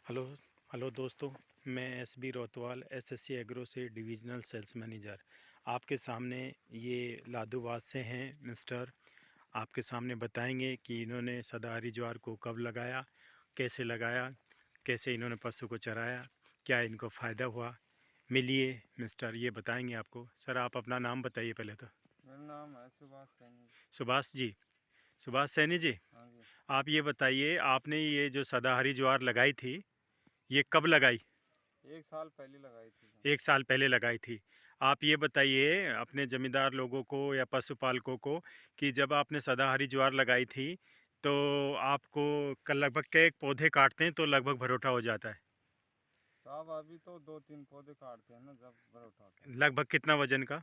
Hello hello दोस्तों। मैं SB रोतवाल SSC agro से डिविजनल सेल्स मैनेजर आपके सामने ये लादूवाद से हैं मिस्टर। आपके सामने बताएंगे कि इन्होंने सदाहरी ज्वार को कब लगाया, कैसे इन्होंने पशु को चराया, क्या इनको फ़ायदा हुआ। मिलिए मिस्टर, ये बताएंगे आपको। सर आप अपना नाम बताइए पहले तो। मेरा नाम है सुभाष सैनी। सुभाष जी, सुभाष सैनी जी। हाँ जी। आप ये बताइए, आपने ये जो सदाहरी ज्वार लगाई थी, ये कब लगाई? 1 साल पहले लगाई थी। 1 साल पहले लगाई थी। आप ये बताइए अपने ज़मींदार लोगों को या पशुपालकों को कि जब आपने सदाहरी ज्वार लगाई थी, तो आपको लगभग के एक पौधे काटते हैं तो लगभग भरोटा हो जाता है? साहब अभी तो 2-3 पौधे काटते हैं ना, जब भर उठाते हैं लगभग कितना वज़न का?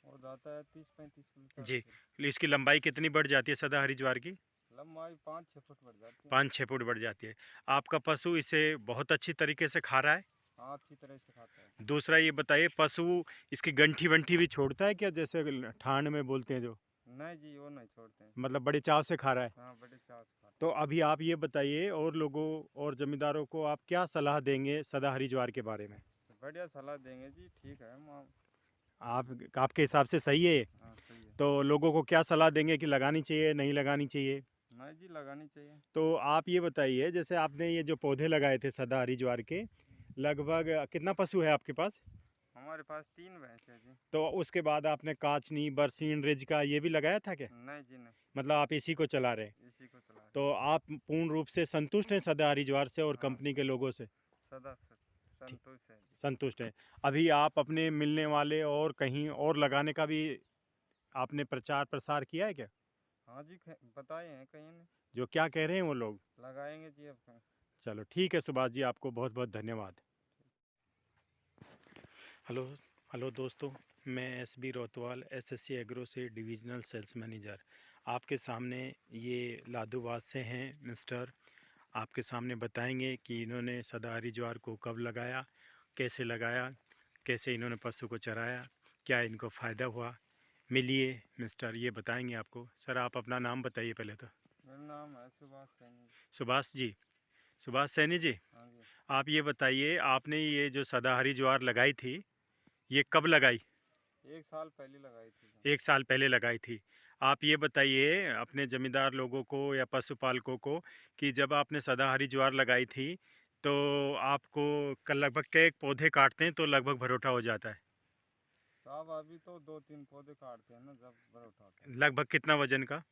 हो जाता है 30-35 किलो, जी। 40 किलो। इसकी लंबाई कितनी बढ़ जाती है सदाहरी ज्वार की? लंबाई 5-6 फुट बढ़ जाती है। 5-6 फुट बढ़ जाती है। आपका पशु इसे बहुत अच्छी तरीके से खा रहा है? हाँ, अच्छी तरह से खाता है। दूसरा ये बताइए, पशु इसकी गंठी-वंठी भी छोड़ता है क्या, जैसे ठांड में बोलते हैं जो? नहीं जी, वो नहीं छोड़ते हैं। मतलब बड़े चाव से खा रहा है? हाँ, बड़े चाव से खाते तो अभी आप ये बताइए, और लोगों और ज़मींदारों को आप क्या सलाह देंगे सदाहरी ज्वार के बारे में? हैं। बढ़िया सलाह देंगे जी, ठीक है। आप आपके हिसाब से सही है ये? हाँ, सही है। तो लोगों को क्या सलाह देंगे कि लगानी चाहिए, नहीं लगानी चाहिए? नहीं जी, लगानी चाहिए। तो आप ये बताइए, जैसे आपने ये जो पौधे लगाए थे सदाहरी ज्वार के, लगभग कितना पशु है आपके पास? हमारे पास 3 भैंस है जी। तो उसके बाद आपने काचनी, बरसीन, रिज का ये भी लगाया था क्या? नहीं जी, नहीं। मतलब आप इसी को चला रहे हैं? इसी को चला रहे तो आप पूर्ण रूप से संतुष्ट हैं सदाहरी ज्वार से और हैं। हाँ, कंपनी के लोगों से? सदा ठीक, संतुष्ट है जी। संतुष्ट हैं। अभी आप अपने मिलने वाले और कहीं और लगाने का भी आपने प्रचार प्रसार किया है क्या? हाँ जी, बताए हैं कहीं ने। जो क्या कह रहे हैं वो लोग? लगाएंगे जी अब। चलो ठीक है सुभाष जी, आपको बहुत बहुत धन्यवाद। हेलो हेलो दोस्तों। मैं एसबी रोतवाल एसएससी एग्रो से डिविजनल सेल्स मैनेजर आपके सामने ये लादूवाद से हैं मिस्टर। आपके सामने बताएंगे कि इन्होंने सदाहरी ज्वार को कब लगाया, कैसे इन्होंने पशु को चराया, क्या इनको फ़ायदा हुआ। मिलिए मिस्टर, ये बताएंगे आपको। सर आप अपना नाम बताइए पहले तो। मेरा नाम है सुभाष सैनी। सुभाष जी, सुभाष सैनी जी। हाँ जी। आप ये बताइए, आपने ये जो सदाहरी ज्वार लगाई थी, ये कब लगाई? 1 साल पहले लगाई थी। 1 साल पहले लगाई थी। आप ये बताइए अपने ज़मींदार लोगों को या पशुपालकों को कि जब आपने सदाहरी ज्वार लगाई थी, तो आपको लगभग के एक पौधे काटते हैं तो लगभग भरोटा हो जाता है? साहब अभी तो 2-3 पौधे काटते हैं ना, जब भर उठाते हैं लगभग कितना वज़न का?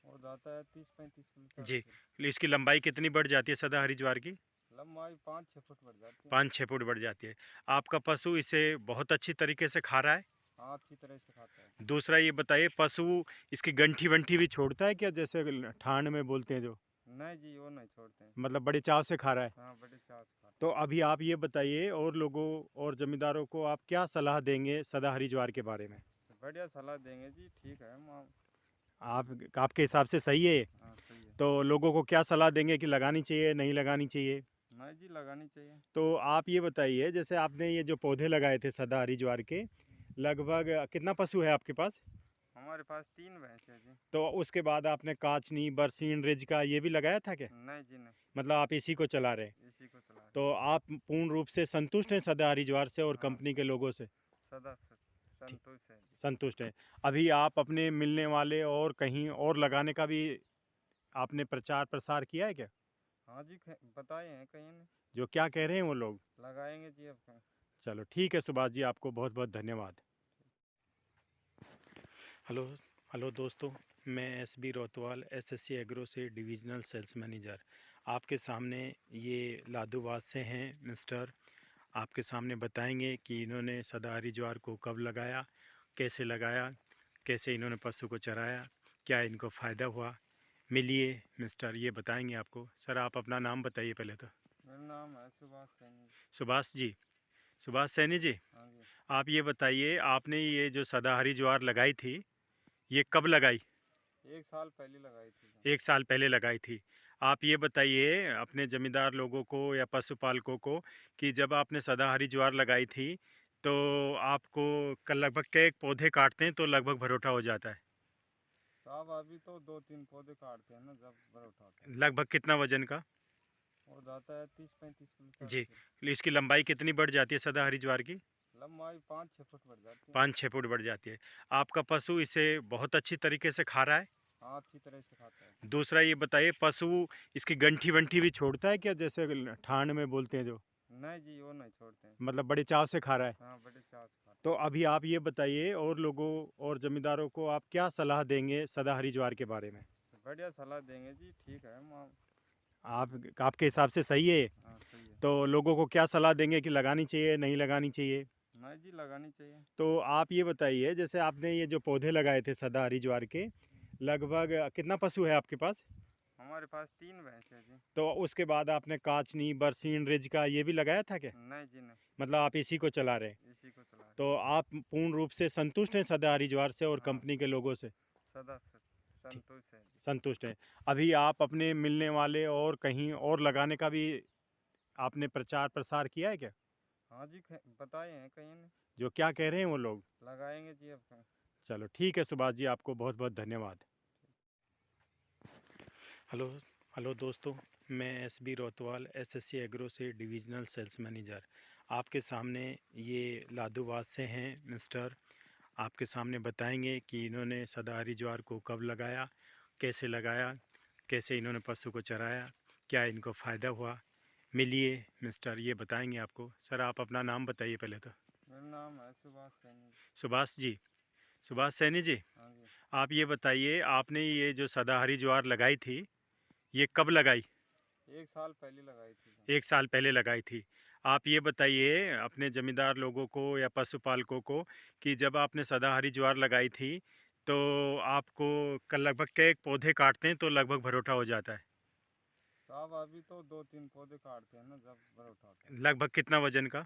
हो जाता है 30-35 किलो, जी। 40 किलो। इसकी लंबाई कितनी बढ़ जाती है सदाहरी ज्वार की? लंबाई 5-6 फुट बढ़ जाती है। 5-6 फुट बढ़ जाती है। आपका पशु इसे बहुत अच्छी तरीके से खा रहा है? हाँ, अच्छी तरह से खाता है। दूसरा ये बताइए, पशु इसकी गंठी-वंठी भी छोड़ता है क्या, जैसे ठांड में बोलते हैं जो? नहीं जी, वो नहीं छोड़ते हैं। मतलब बड़े चाव से खा रहा है? हाँ, बड़े चाव से खाते तो अभी आप ये बताइए, और लोगों और ज़मींदारों को आप क्या सलाह देंगे सदाहरी ज्वार के बारे में? हैं। बढ़िया सलाह देंगे जी, ठीक है। आपके हिसाब से सही है ये? हाँ, सही है। तो लोगों को क्या सलाह देंगे कि लगानी चाहिए, नहीं लगानी चाहिए? नहीं जी, लगानी चाहिए। तो आप ये बताइए, जैसे आपने ये जो पौधे लगाए थे सदाहरी ज्वार के, लगभग कितना पशु है आपके पास? हमारे पास 3 भैंस है जी। तो उसके बाद आपने काचनी, बरसीन, रिज का ये भी लगाया था क्या? नहीं जी, नहीं। मतलब आप इसी को चला रहे हैं? इसी को चला रहे तो आप पूर्ण रूप से संतुष्ट हैं सदाहरी ज्वार से और हैं। हाँ, कंपनी के लोगों से? सदा ठीक, संतुष्ट है जी। संतुष्ट हैं। अभी आप अपने मिलने वाले और कहीं और लगाने का भी आपने प्रचार प्रसार किया है क्या? हाँ जी, बताए हैं कहीं ने। जो क्या कह रहे हैं वो लोग? लगाएंगे जी अब। चलो ठीक है सुभाष जी, आपको बहुत बहुत धन्यवाद। हेलो हेलो दोस्तों। मैं एसबी रोतवाल एसएससी एग्रो से डिविजनल सेल्स मैनेजर आपके सामने ये लादूवाद से हैं मिस्टर। आपके सामने बताएंगे कि इन्होंने सदाहरी ज्वार को कब कैसे इन्होंने पशु को चराया, क्या इनको फ़ायदा हुआ। मिलिए मिस्टर, ये बताएंगे आपको। सर आप अपना नाम बताइए पहले तो। मेरा नाम है सुभाष सैनी। सुभाष जी, सुभाष सैनी जी। हाँ जी। आप ये बताइए, आपने ये जो सदाहरी ज्वार लगाई थी, ये कब लगाई? 1 साल पहले लगाई थी। 1 साल पहले लगाई थी। आप ये बताइए अपने ज़मींदार लोगों को या पशुपालकों को कि जब आपने सदाहरी ज्वार लगाई थी, तो आपको लगभग के एक पौधे काटते हैं तो लगभग भरोटा हो जाता है? साहब अभी तो 2-3 पौधे काटते हैं ना, जब भर उठाते हैं लगभग कितना वज़न का? हो जाता है 30-35 किलो जी। 40 इसकी लंबाई कितनी बढ़ जाती है सदाहरी ज्वार की? लंबाई 5-6 फुट बढ़ जाती है। 5-6 फुट बढ़ जाती है। आपका पशु इसे बहुत अच्छी तरीके से खा रहा है? हाँ, अच्छी तरह से खाता है। दूसरा ये बताइए, पशु इसकी गंठी-वंठी भी छोड़ता है क्या, जैसे ठांड में बोलते हैं जो? नहीं जी, वो नहीं छोड़ते हैं। मतलब बड़े चाव से खा रहा है। हाँ, बड़े चाव से खाते तो अभी आप ये बताइए, और लोगों और ज़मींदारों को आप क्या सलाह देंगे सदाहरी ज्वार के बारे में? हैं। बढ़िया सलाह देंगे जी, ठीक है माँ। आपके हिसाब से सही है? हाँ, सही है। तो लोगों को क्या सलाह देंगे कि लगानी चाहिए, नहीं लगानी चाहिए? नहीं जी, लगानी चाहिए। तो आप ये बताइए, जैसे आपने ये जो पौधे लगाए थे सदाहरी ज्वार के, लगभग कितना पशु है आपके पास? हमारे पास 3 भैंस है जी। तो उसके बाद आपने काचनी, बरसीन, रिजका ये भी लगाया था क्या? नहीं जी, नहीं, मतलब आप इसी को चला रहे हैं। इसी को चला रहे तो आप पूर्ण रूप से संतुष्ट हैं सदाहरी ज्वार से और हैं। हाँ, कंपनी के लोगों से? सदा ठीक, संतुष्ट है जी। संतुष्ट हैं। अभी आप अपने मिलने वाले और कहीं और लगाने का भी आपने प्रचार प्रसार किया है क्या? हाँ जी, बताए हैं कहीं ने। जो क्या कह रहे हैं वो लोग? लगाएंगे जी अब। चलो ठीक है सुभाष जी, आपको बहुत बहुत धन्यवाद। हेलो हेलो दोस्तों, मैं एसबी रोतवाल एसएससी एग्रो से डिविजनल सेल्स मैनेजर। आपके सामने ये लादूवाद से हैं मिस्टर। आपके सामने बताएंगे कि इन्होंने सदाहरी ज्वार को कब लगाया, कैसे इन्होंने पशु को चराया, क्या इनको फ़ायदा हुआ। मिलिए मिस्टर, ये बताएंगे आपको। सर आप अपना नाम बताइए पहले तो। मेरा नाम है सुभाष सैनी। सुभाष जी, सुभाष सैनी जी। हाँ जी। आप ये बताइए, आपने ये जो सदाहरी ज्वार लगाई थी, ये कब लगाई? 1 साल पहले लगाई थी। 1 साल पहले लगाई थी। आप ये बताइए अपने ज़मींदार लोगों को या पशुपालकों को कि जब आपने सदाहरी ज्वार लगाई थी, तो आपको लगभग कै पौधे काटते हैं तो लगभग भरोठा हो जाता है? साहब अभी तो 2-3 पौधे काटते हैं ना, जब बड़ा उठाते हैं। लगभग कितना वज़न का?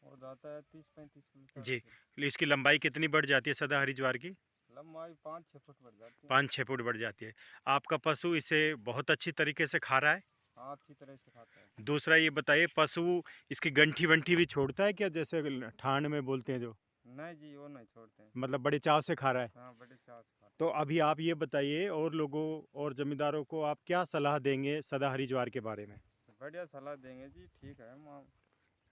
हो जाता है 30-35 किलो जी। 40 किलो। इसकी लंबाई कितनी बढ़ जाती है सदाहरी ज्वार की? लंबाई 5-6 फुट बढ़ जाती है। 5-6 फुट बढ़ जाती है। आपका पशु इसे बहुत अच्छी तरीके से खा रहा है? हाँ, अच्छी तरह से खाता है। दूसरा ये बताइए, पशु इसकी गंठी-वंठी भी छोड़ता है क्या, जैसे ठांड में बोलते हैं जो? नहीं जी, वो नहीं छोड़ते हैं। मतलब बड़े चाव से खा रहा है। हाँ, बड़े चाव से खाते तो अभी आप ये बताइए, और लोगों और ज़मींदारों को आप क्या सलाह देंगे सदाहरी ज्वार के बारे में? हैं। बढ़िया सलाह देंगे जी, ठीक है माँ।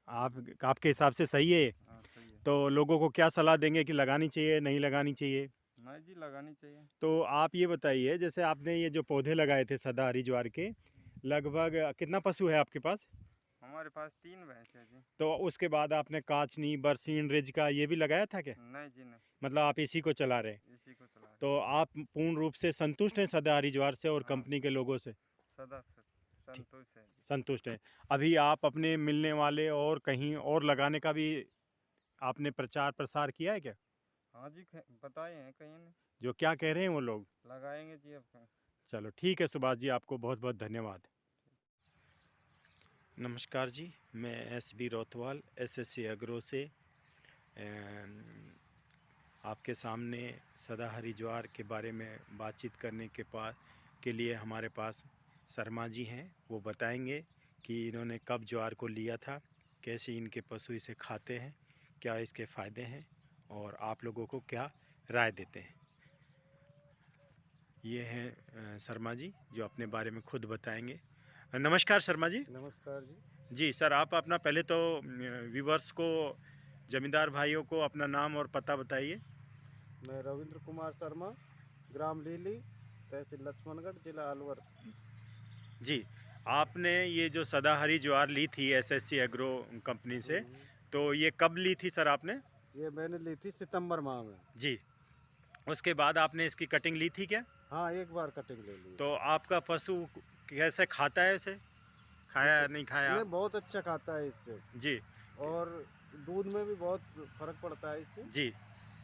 आपके हिसाब से सही है? हाँ, सही है। तो लोगों को क्या सलाह देंगे कि लगानी चाहिए, नहीं लगानी चाहिए? नहीं जी, लगानी चाहिए। तो आप ये बताइए, जैसे आपने ये जो पौधे लगाए थे सदाहरी ज्वार के, लगभग कितना पशु है आपके पास? हमारे पास 3 भैंस है जी। तो उसके बाद आपने काचनी, बरसीन, रिजका ये भी लगाया था क्या? नहीं जी, नहीं, मतलब आप इसी को चला रहे हैं। इसी को चला रहे तो आप पूर्ण रूप से संतुष्ट हैं सदाहरी ज्वार से और हैं। हाँ, कंपनी के लोगों से? सदा ठीक, संतुष्ट है जी। संतुष्ट हैं। अभी आप अपने मिलने वाले और कहीं और लगाने का भी आपने प्रचार प्रसार किया है क्या? हाँ जी, बताए हैं कहीं ने। जो क्या कह रहे हैं वो लोग? लगाएंगे जी अब। चलो ठीक है सुभाष जी, आपको बहुत बहुत धन्यवाद। नमस्कार जी, मैं एसबी रोतवाल एसएससी एग्रो से आपके सामने सदाहरी ज्वार के बारे में बातचीत करने के लिए हमारे पास शर्मा जी हैं। वो बताएंगे कि इन्होंने कब ज्वार को लिया था, कैसे इनके पशु इसे खाते हैं, क्या इसके फ़ायदे हैं, और आप लोगों को क्या राय देते हैं। ये हैं शर्मा जी, जो अपने बारे में खुद बताएंगे। नमस्कार शर्मा जी। नमस्कार जी। जी सर, आप अपना पहले तो व्यूवर्स को, ज़मींदार भाइयों को अपना नाम और पता बताइए। मैं रविंद्र कुमार शर्मा, ग्राम लीली, तहसील लक्ष्मणगढ़, जिला अलवर। जी, आपने ये जो सदाहरी ज्वार ली थी एसएससी एग्रो कंपनी से, तो ये कब ली थी सर आपने? ये मैंने ली थी सितंबर माह में। जी, उसके बाद आपने इसकी कटिंग ली थी क्या? हाँ, एक बार कटिंग ले ली। तो आपका पशु कैसे खाता है इसे? खाया नहीं खाया? नहीं, बहुत अच्छा खाता है इससे, जी और दूध में भी बहुत फर्क पड़ता है इससे। जी।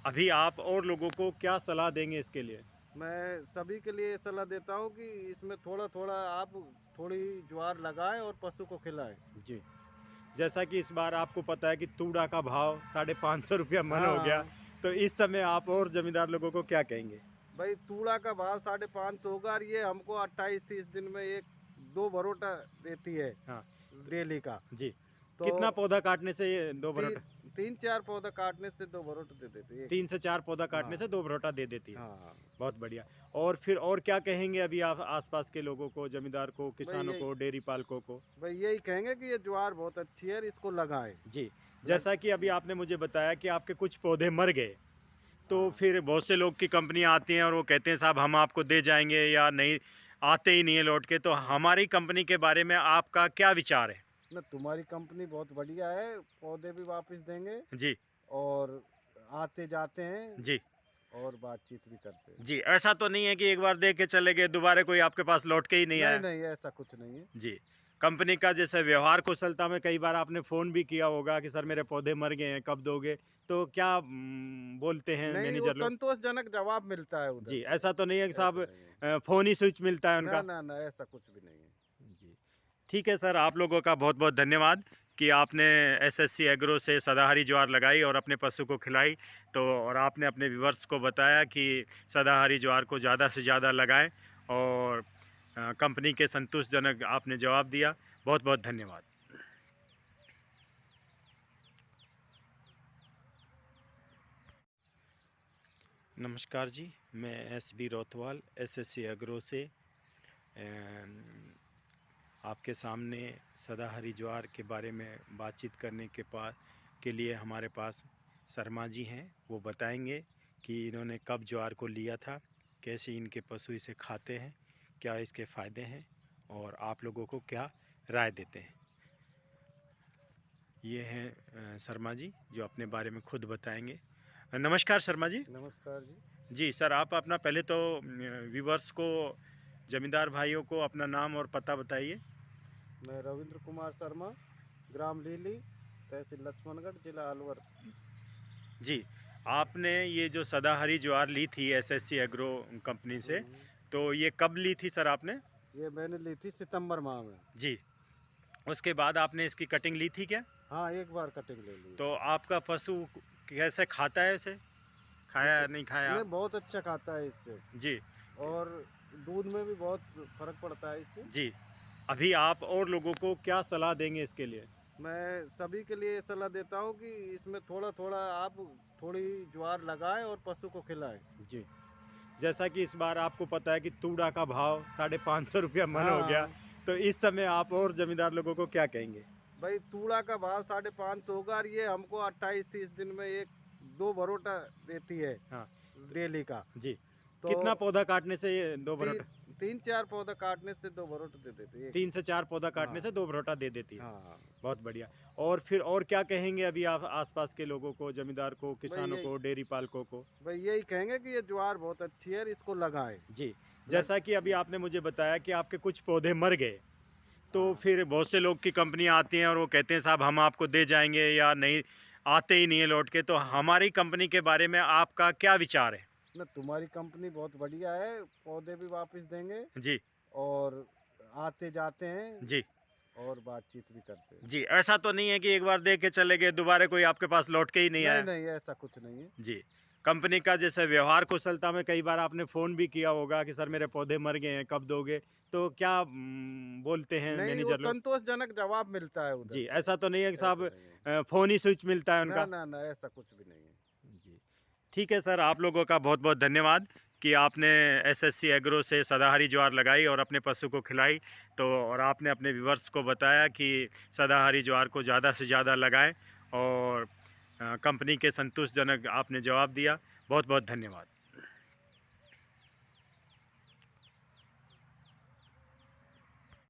अभी आप और लोगों को क्या सलाह देंगे इसके लिए? मैं सभी के लिए सलाह देता हूँ कि इसमें थोड़ा थोड़ा आप थोड़ी ज्वार लगाएं और पशु को खिलाएं। जी, जैसा कि इस बार आपको पता है कि तूड़ा का भाव 550 रुपया मन हो गया, तो इस समय आप और ज़मींदार लोगों को क्या कहेंगे? भाई, तूड़ा का भाव 550 होगा और ये हमको 28-30 दिन में 1-2 भरोटा देती है। हाँ डेली का। जी। तो कितना पौधा काटने से ये 2 तीन बरोटा? तीन चार पौधा काटने से 2 बरोट दे देती है। 3 से 4 पौधा काटने से हाँ। 2 भरोटा दे देती है। हाँ, बहुत बढ़िया। और फिर और क्या कहेंगे अभी आप आस-पास के लोगों को, जमींदार को, भाई किसानों यही को, डेयरी पालकों को? भाई यही कहेंगे कि ये ज्वार बहुत अच्छी है और इसको लगाएँ। जी, जैसा कि अभी आपने मुझे बताया कि आपके कुछ पौधे मर गए, तो हाँ। फिर बहुत से लोग की कंपनियाँ आती हैं और वो कहते हैं साहब हम आपको दे जाएँगे या नहीं, आते ही नहीं है लौट के, तो हमारी कंपनी के बारे में आपका क्या विचार है? ना तुम्हारी कंपनी बहुत बढ़िया है, पौधे भी वापस देंगे जी, और आते जाते हैं जी, और बातचीत भी करते हैं। जी, ऐसा तो नहीं है कि एक बार दे के चले गए, दोबारा कोई आपके पास लौट के ही नहीं नहीं, आया? नहीं ऐसा कुछ नहीं है। जी, कंपनी का जैसे व्यवहार कुशलता में कई बार आपने फ़ोन भी किया होगा कि सर मेरे पौधे मर गए हैं, कब दोगे? तो क्या बोलते हैं नहीं, वो मैनेजर लोग? संतोषजनक जवाब मिलता है उधर जी, से। ऐसा तो नहीं है कि साहब ऐसा नहीं है। फ़ोन ही स्विच मिलता है ना, उनका? ना, ना ऐसा कुछ भी नहीं है। जी। ठीक है सर, आप लोगों का बहुत-बहुत धन्यवाद कि आपने एसएससी एग्रो से सदाहरी ज्वार लगाई और अपने पशु को खिलाई। तो और आपने अपने व्यूअर्स को बताया कि सदाहरी ज्वार को ज़्यादा से ज़्यादा लगाएँ और कंपनी के संतोषजनक आपने जवाब दिया। बहुत-बहुत धन्यवाद। नमस्कार जी, मैं एसबी रोतवाल एसएससी एग्रो से आपके सामने सदाहरी ज्वार के बारे में बातचीत करने के लिए हमारे पास शर्मा जी हैं। वो बताएंगे कि इन्होंने कब ज्वार को लिया था, कैसे इनके पशु इसे खाते हैं, क्या इसके फ़ायदे हैं और आप लोगों को क्या राय देते हैं। ये हैं शर्मा जी जो अपने बारे में खुद बताएंगे। नमस्कार शर्मा जी। नमस्कार जी। जी सर, आप अपना पहले तो व्यूवर्स को, ज़मींदार भाइयों को अपना नाम और पता बताइए। मैं रविंद्र कुमार शर्मा, ग्राम लीली, तहसील लक्ष्मणगढ़, जिला अलवर। जी, आपने ये जो सदाहरी ज्वार ली थी एसएससी एग्रो कंपनी से, तो ये कब ली थी सर आपने? ये मैंने ली थी सितंबर माह में। जी, उसके बाद आपने इसकी कटिंग ली थी क्या? हाँ, एक बार कटिंग ले ली। तो आपका पशु कैसे खाता है इसे? खाया नहीं खाया? नहीं, बहुत अच्छा खाता है इससे जी, और दूध में भी बहुत फर्क पड़ता है इससे। जी। अभी आप और लोगों को क्या सलाह देंगे इसके लिए? मैं सभी के लिए सलाह देता हूँ कि इसमें थोड़ा-थोड़ा आप थोड़ी ज्वार लगाएँ और पशु को खिलाएँ। जी। जैसा कि इस बार आपको पता है कि तूड़ा का भाव 550 रुपया मन हो गया, हाँ, तो इस समय आप और ज़मींदार लोगों को क्या कहेंगे? भाई तूड़ा का भाव 550 होगा और ये हमको 28-30 दिन में 1-2 बरोटा देती है हाँ, डेली का। जी। तो कितना पौधा काटने से ये 2 ती भरोटा? 3-4 पौधा काटने से 2 बरोट दे देती है। 3 से 4 पौधा काटने हाँ। से 2 भरोटा दे देती है। हाँ, हाँ। बहुत बढ़िया। और फिर और क्या कहेंगे अभी आप आस-पास के लोगों को, ज़मींदार को, किसानों यही को, डेयरी पालकों को? भाई यही कहेंगे कि ये ज्वार बहुत अच्छी है और इसको लगाएँ। जी, जैसा कि अभी आपने मुझे बताया कि आपके कुछ पौधे मर गए, तो हाँ। फिर बहुत से लोग की कंपनियाँ आती हैं और वो कहते हैं साहब हम आपको दे जाएँगे या नहीं, आते ही नहीं है लौट के, तो हमारी कंपनी के बारे में आपका क्या विचार है? ना तुम्हारी कंपनी बहुत बढ़िया है, पौधे भी वापस देंगे जी, और आते जाते हैं जी, और बातचीत भी करते हैं। जी। ऐसा तो नहीं है कि एक बार दे के चले गए, दोबारा कोई आपके पास लौट के ही नहीं नहीं, आया? नहीं ऐसा कुछ नहीं है। जी, कंपनी का जैसे व्यवहार कुशलता में कई बार आपने फ़ोन भी किया होगा कि सर मेरे पौधे मर गए हैं, कब दोगे? तो क्या बोलते हैं नहीं, वो मैनेजर लोग? संतोषजनक जवाब मिलता है उधर जी, से। ऐसा तो नहीं है कि ऐसा साहब नहीं है। फ़ोन ही स्विच मिलता है ना, उनका? ना, ना ऐसा कुछ भी नहीं है। जी। ठीक है सर, आप लोगों का बहुत-बहुत धन्यवाद कि आपने एसएससी एग्रो से सदाहरी ज्वार लगाई और अपने पशु को खिलाई। तो और आपने अपने व्यूअर्स को बताया कि सदाहरी ज्वार को ज़्यादा से ज़्यादा लगाएँ और कंपनी के संतोषजनक आपने जवाब दिया। बहुत-बहुत धन्यवाद।